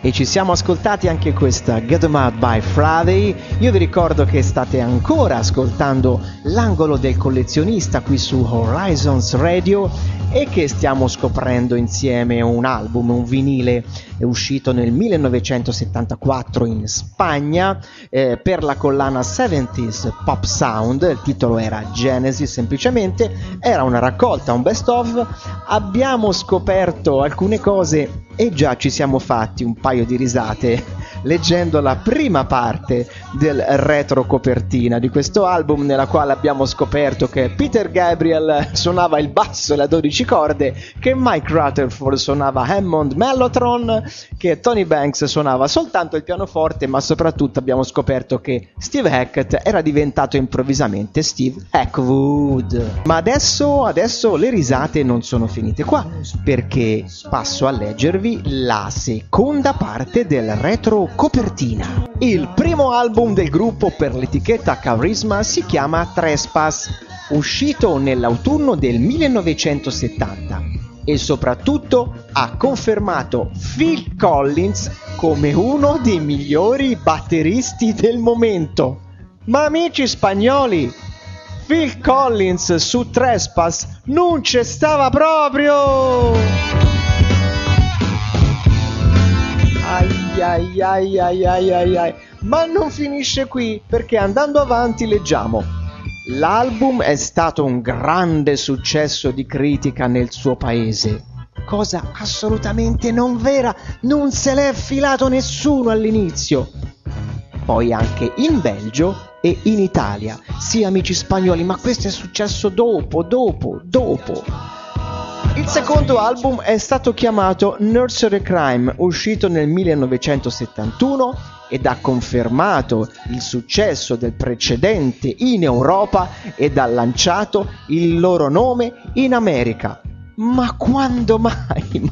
E ci siamo ascoltati anche questa Get 'Em Out by Friday. Io vi ricordo che state ancora ascoltando l'angolo del collezionista qui su Horizons Radio e che stiamo scoprendo insieme un album, un vinile uscito nel 1974 in Spagna per la collana 70s Pop Sound. Il titolo era Genesis, semplicemente era una raccolta, un best of. Abbiamo scoperto alcune cose e già ci siamo fatti un paio di risate leggendo la prima parte del retro copertina di questo album, nella quale abbiamo scoperto che Peter Gabriel suonava il basso e le 12 corde, che Mike Rutherford suonava Hammond Mellotron, che Tony Banks suonava soltanto il pianoforte, ma soprattutto abbiamo scoperto che Steve Hackett era diventato improvvisamente Steve Hackwood. Ma adesso le risate non sono finite qua, perché passo a leggervi la seconda parte del retro copertina. Il primo album del gruppo per l'etichetta Charisma si chiama Trespass, uscito nell'autunno del 1970 e soprattutto ha confermato Phil Collins come uno dei migliori batteristi del momento. Ma amici spagnoli, Phil Collins su Trespass non c'è stava proprio! Ai. Ma non finisce qui, perché andando avanti leggiamo: l'album è stato un grande successo di critica nel suo paese, cosa assolutamente non vera, non se l'è filato nessuno all'inizio. Poi anche in Belgio e in Italia. Sì, amici spagnoli, ma questo è successo dopo. Il secondo album è stato chiamato Nursery Crime, uscito nel 1971 ed ha confermato il successo del precedente in Europa ed ha lanciato il loro nome in America. Ma quando mai?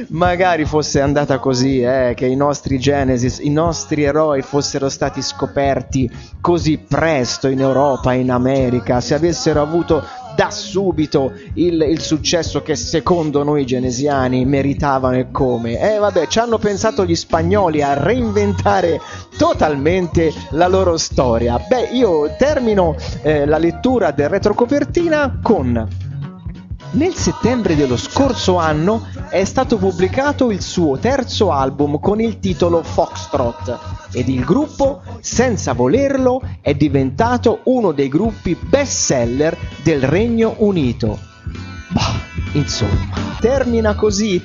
Magari fosse andata così, che i nostri Genesis, i nostri eroi fossero stati scoperti così presto in Europa e in America, se avessero avuto da subito il successo che secondo noi genesiani meritavano e come. Vabbè, ci hanno pensato gli spagnoli a reinventare totalmente la loro storia. Beh, io termino la lettura del retrocopertina con: nel settembre dello scorso anno è stato pubblicato il suo terzo album con il titolo Foxtrot ed il gruppo, senza volerlo, è diventato uno dei gruppi best seller del Regno Unito. Insomma, termina così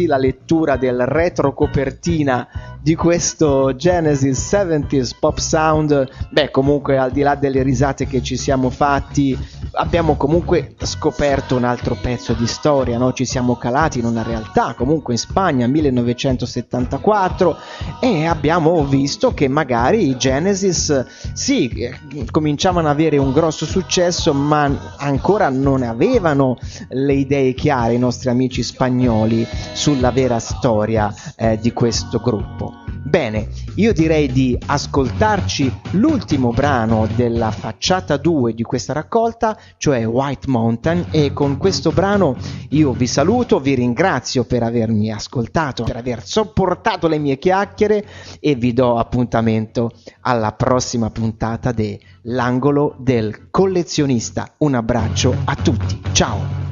la lettura del retrocopertina di questo Genesis 70s Pop Sound. Beh, comunque, al di là delle risate che ci siamo fatti, abbiamo comunque scoperto un altro pezzo di storia, no? Ci siamo calati in una realtà, comunque in Spagna, 1974, e abbiamo visto che magari i Genesis, sì, cominciavano ad avere un grosso successo, ma ancora non avevano le idee chiare i nostri amici spagnoli sulla vera storia di questo gruppo. Bene, io direi di ascoltarci l'ultimo brano della facciata 2 di questa raccolta, cioè White Mountain, e con questo brano io vi saluto, vi ringrazio per avermi ascoltato, per aver sopportato le mie chiacchiere e vi do appuntamento alla prossima puntata dell'angolo del collezionista. Un abbraccio a tutti, ciao!